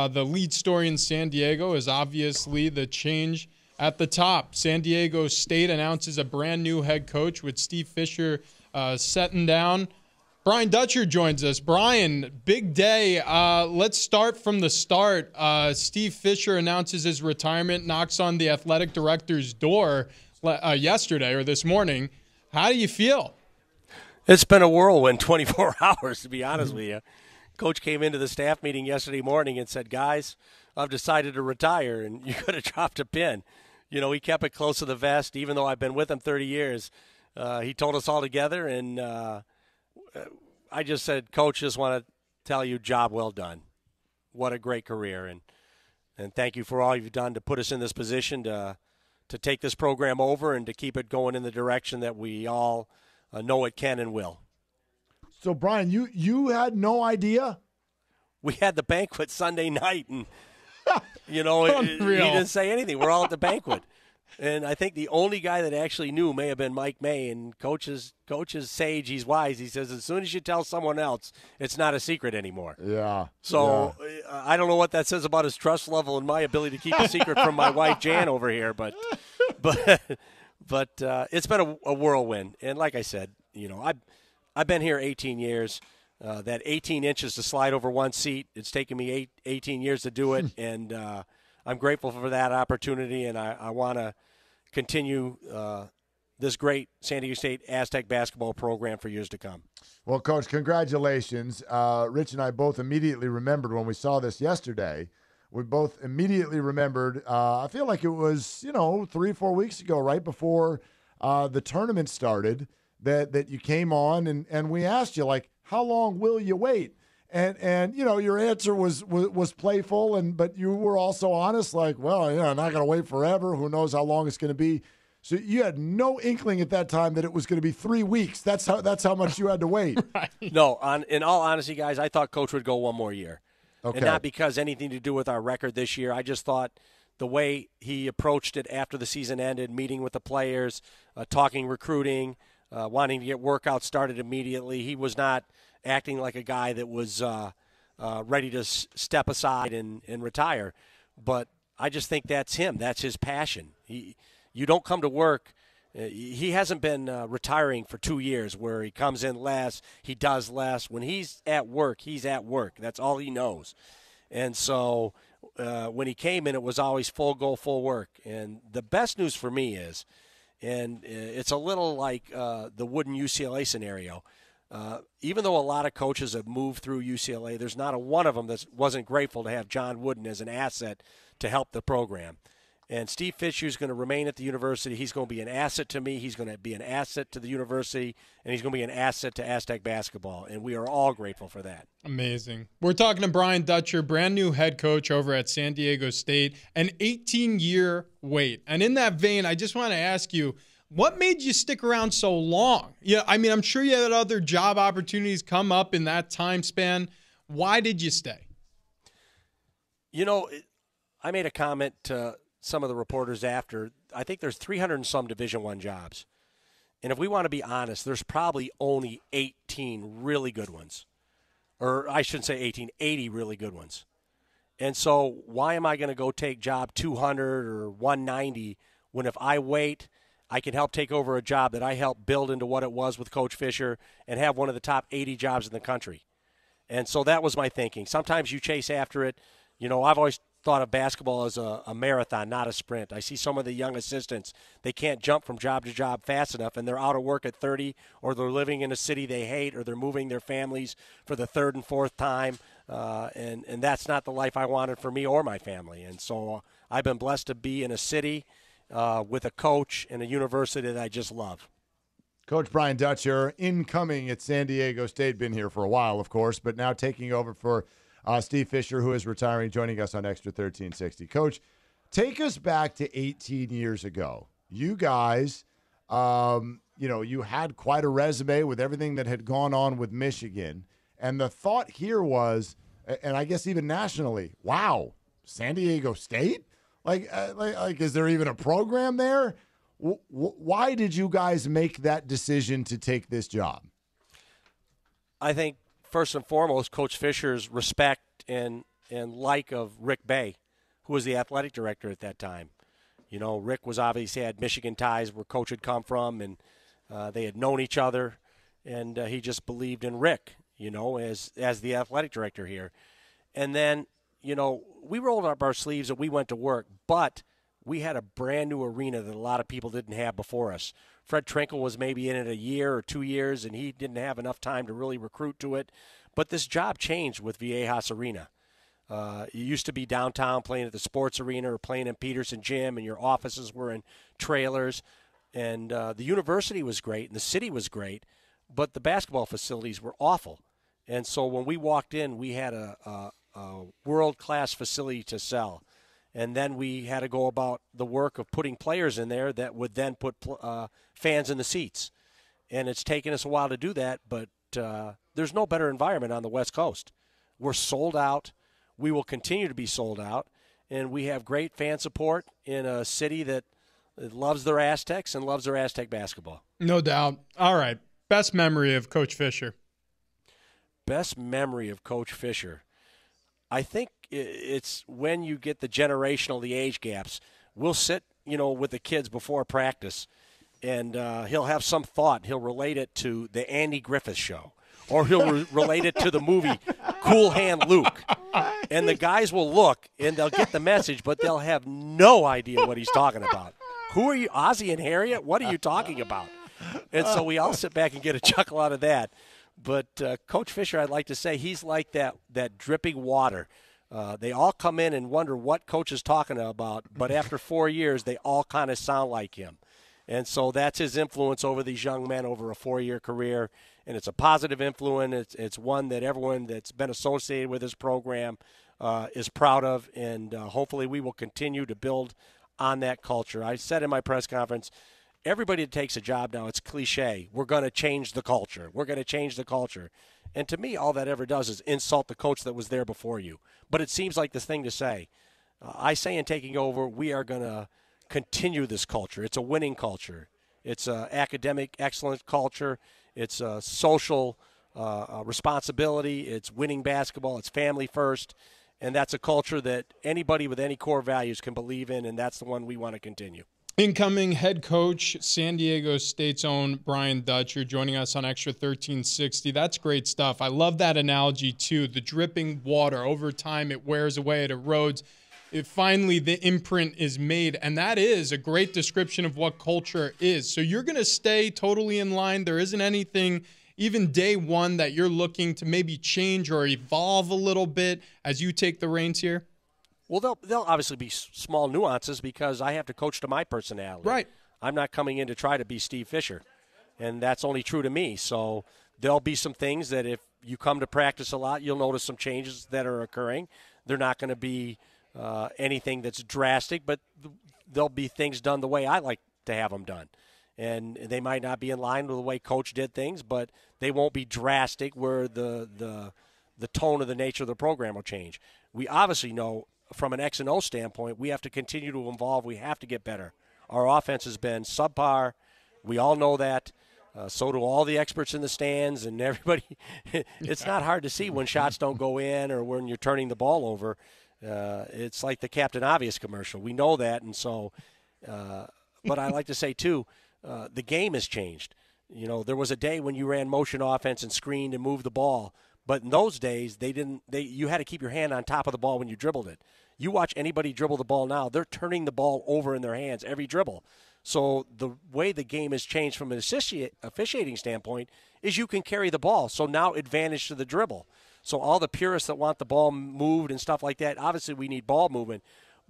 the lead story in San Diego is obviously the change at the top. San Diego State announces a brand new head coach with Steve Fisher setting down. Brian Dutcher joins us. Brian, big day. Let's start from the start. Steve Fisher announces his retirement, knocks on the athletic director's door yesterday or this morning. How do you feel? It's been a whirlwind 24 hours, to be honest with you. Coach came into the staff meeting yesterday morning and said, guys, I've decided to retire, and you could have dropped a pin. You know, he kept it close to the vest, even though I've been with him 30 years. He told us all together, and I just said, Coach, just want to tell you, job well done. What a great career, and thank you for all you've done to put us in this position to take this program over and to keep it going in the direction that we all know it can and will. So, Brian, you had no idea? We had the banquet Sunday night, and, you know, he didn't say anything. We're all at the banquet. And I think the only guy that actually knew may have been Mike May, and Coach is sage, he's wise. He says, as soon as you tell someone else, it's not a secret anymore. Yeah. So I don't know what that says about his trust level and my ability to keep a secret from my wife, Jan, over here. But it's been a whirlwind. And like I said, you know, I've been here 18 years. That 18 inches to slide over one seat, it's taken me 18 years to do it, and I'm grateful for that opportunity, and I want to continue this great San Diego State Aztec basketball program for years to come. Well, Coach, congratulations. Rich and I both immediately remembered when we saw this yesterday. We both immediately remembered, I feel like it was, 3-4 weeks ago, right before the tournament started, that you came on and we asked you, like, how long will you wait? And your answer was playful, but you were also honest, like, well, I'm not going to wait forever. Who knows how long it's going to be? So you had no inkling at that time that it was going to be 3 weeks. That's how much you had to wait. Right. No, in all honesty, guys, I thought Coach would go one more year. Okay. And not because anything to do with our record this year. I just thought the way he approached it after the season ended, meeting with the players, talking recruiting, wanting to get workouts started immediately, he was not acting like a guy that was ready to step aside and retire. But I just think that's him. That's his passion. You don't come to work. He hasn't been retiring for 2 years where he comes in less, he does less. When he's at work, he's at work. That's all he knows. And so when he came in, it was always full go, full work. And the best news for me is, and it's a little like the Wooden UCLA scenario, even though a lot of coaches have moved through UCLA, there's not a one of them that wasn't grateful to have John Wooden as an asset to help the program. And Steve Fisher is going to remain at the university. He's going to be an asset to me. He's going to be an asset to the university, and he's going to be an asset to Aztec basketball. And we are all grateful for that. Amazing. We're talking to Brian Dutcher, brand new head coach over at San Diego State, an 18-year wait. And in that vein, I just want to ask you, what made you stick around so long? Yeah, I mean, I'm sure you had other job opportunities come up in that time span. Why did you stay? I made a comment to some of the reporters after. I think there's 300 and some Division I jobs. And if we want to be honest, there's probably only 18 really good ones. Or I shouldn't say 18, 80 really good ones. And so why am I going to go take job 200 or 190 when if I wait, I can help take over a job that I helped build into what it was with Coach Fisher and have one of the top 80 jobs in the country. And so that was my thinking. Sometimes you chase after it. I've always thought of basketball as a marathon, not a sprint. I see some of the young assistants, they can't jump from job to job fast enough, and they're out of work at 30, or they're living in a city they hate, or they're moving their families for the third and fourth time, and that's not the life I wanted for me or my family. And so I've been blessed to be in a city with a coach and a university that I just love. Coach Brian Dutcher, incoming at San Diego State, been here for a while, of course, but now taking over for Steve Fisher, who is retiring, joining us on Xtra 1360. Coach, take us back to 18 years ago. You guys, you had quite a resume with everything that had gone on with Michigan. And the thought here was, and I guess even nationally, wow, San Diego State? Like, is there even a program there? Why did you guys make that decision to take this job? I think, first and foremost, Coach Fisher's respect and and like of Rick Bay, who was the athletic director at that time. You know, Rick was obviously had Michigan ties where Coach had come from, and they had known each other, and he just believed in Rick, you know, as the athletic director here. And then, you know, we rolled up our sleeves and we went to work, but we had a brand new arena that a lot of people didn't have before us. Fred Trinkle was maybe in it a year or 2 years, and he didn't have enough time to really recruit to it. But this job changed with Viejas Arena. You used to be downtown playing at the sports arena or playing in Peterson Gym, and your offices were in trailers. And the university was great, and the city was great, but the basketball facilities were awful. And so when we walked in, we had a world-class facility to sell. And then we had to go about the work of putting players in there that would then put fans in the seats. And it's taken us a while to do that, but there's no better environment on the West Coast. We're sold out. We will continue to be sold out. And we have great fan support in a city that loves their Aztecs and loves their Aztec basketball. No doubt. All right. Best memory of Coach Fisher. Best memory of Coach Fisher. I think it's when you get the age gaps. We'll sit, you know, with the kids before practice, and he'll have some thought. He'll relate it to the Andy Griffith Show, or he'll relate it to the movie Cool Hand Luke. And the guys will look, and they'll get the message, but they'll have no idea what he's talking about. Who are you, Ozzie and Harriet? What are you talking about? And so we all sit back and get a chuckle out of that. But Coach Fisher, I'd like to say, he's like that dripping water. They all come in and wonder what Coach is talking about, but after 4 years, they all kind of sound like him. And so that's his influence over these young men over a 4-year career, and it's a positive influence. It's one that everyone that's been associated with his program is proud of, and hopefully we will continue to build on that culture. I said in my press conference, everybody that takes a job now, it's cliche. We're going to change the culture. We're going to change the culture. And to me, all that ever does is insult the coach that was there before you. But it seems like the thing to say. I say in taking over, we are going to continue this culture. It's a winning culture. It's an academic excellence culture. It's a social responsibility. It's winning basketball. It's family first. And that's a culture that anybody with any core values can believe in, and that's the one we want to continue. Incoming head coach, San Diego State's own Brian Dutcher, joining us on Xtra 1360. That's great stuff. I love that analogy, too. The dripping water. Over time, it wears away, it erodes. Finally, the imprint is made, and that is a great description of what culture is. So you're going to stay totally in line. There isn't anything, even day one, that you're looking to maybe change or evolve a little bit as you take the reins here? Well, there'll obviously be small nuances because I have to coach to my personality. Right. I'm not coming in to try to be Steve Fisher, and that's only true to me. So there'll be some things that if you come to practice a lot, you'll notice some changes that are occurring. They're not going to be anything that's drastic, but there'll be things done the way I like to have them done. And they might not be in line with the way Coach did things, but they won't be drastic where the tone of the nature of the program will change. We obviously know from an X and O standpoint, we have to continue to evolve. We have to get better. Our offense has been subpar. We all know that. So do all the experts in the stands and everybody. It's not hard to see when shots don't go in or when you're turning the ball over. It's like the Captain Obvious commercial. We know that, and so. But I like to say too, the game has changed. You know, there was a day when you ran motion offense and screened and moved the ball. But in those days, you had to keep your hand on top of the ball when you dribbled it. You watch anybody dribble the ball now, they're turning the ball over in their hands every dribble. So the way the game has changed from an officiating standpoint is you can carry the ball. So now advantage to the dribble. So all the purists that want the ball moved and stuff like that, obviously we need ball movement.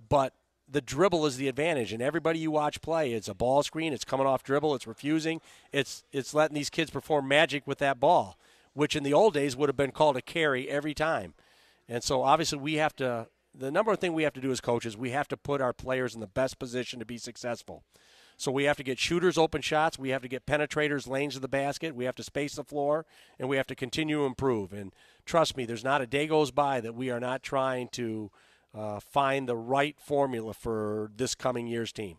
But the dribble is the advantage. And everybody you watch play, it's a ball screen, it's coming off dribble, it's refusing. It's letting these kids perform magic with that ball, which in the old days would have been called a carry every time. And so obviously the number one thing we have to do as coaches, we have to put our players in the best position to be successful. So we have to get shooters open shots, we have to get penetrators lanes of the basket, we have to space the floor, and we have to continue to improve. And trust me, there's not a day goes by that we are not trying to find the right formula for this coming year's team.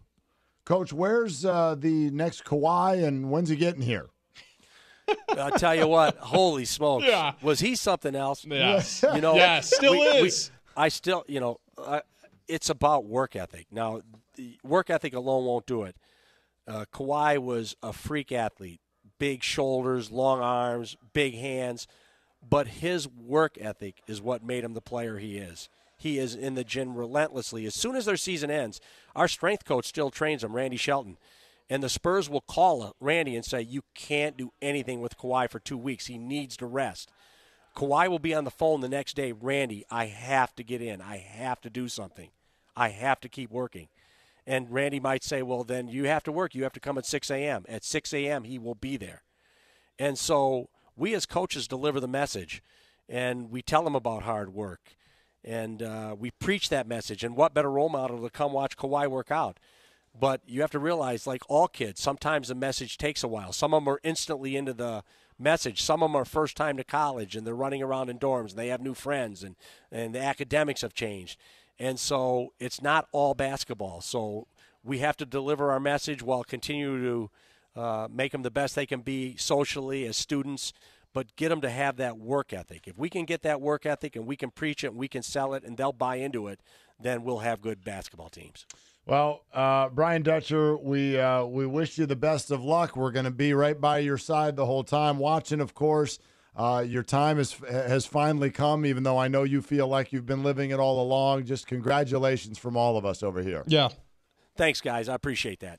Coach, where's the next Kawhi, and when's he getting here? I'll tell you what, holy smokes. Yeah. Was he something else? Yes. You know, still is. I still, it's about work ethic. Now, the work ethic alone won't do it. Kawhi was a freak athlete, big shoulders, long arms, big hands, but his work ethic is what made him the player he is. He is in the gym relentlessly. As soon as their season ends, our strength coach still trains him, Randy Shelton. And the Spurs will call Randy and say, you can't do anything with Kawhi for 2 weeks. He needs to rest. Kawhi will be on the phone the next day. Randy, I have to get in. I have to do something. I have to keep working. And Randy might say, well, then you have to work. You have to come at 6 a.m. At 6 a.m., he will be there. And so we as coaches deliver the message, and we tell them about hard work. And we preach that message. And what better role model to come watch Kawhi work out? But you have to realize, like all kids, sometimes the message takes a while. Some of them are instantly into the message. Some of them are first time to college, and they're running around in dorms, and they have new friends, and the academics have changed. And so it's not all basketball. So we have to deliver our message while continue to make them the best they can be socially as students, but get them to have that work ethic. If we can get that work ethic and we can preach it and we can sell it and they'll buy into it, then we'll have good basketball teams. Well, Brian Dutcher, we wish you the best of luck. We're going to be right by your side the whole time, watching, of course. Your time has finally come, even though I know you feel like you've been living it all along. Just congratulations from all of us over here. Yeah. Thanks, guys. I appreciate that.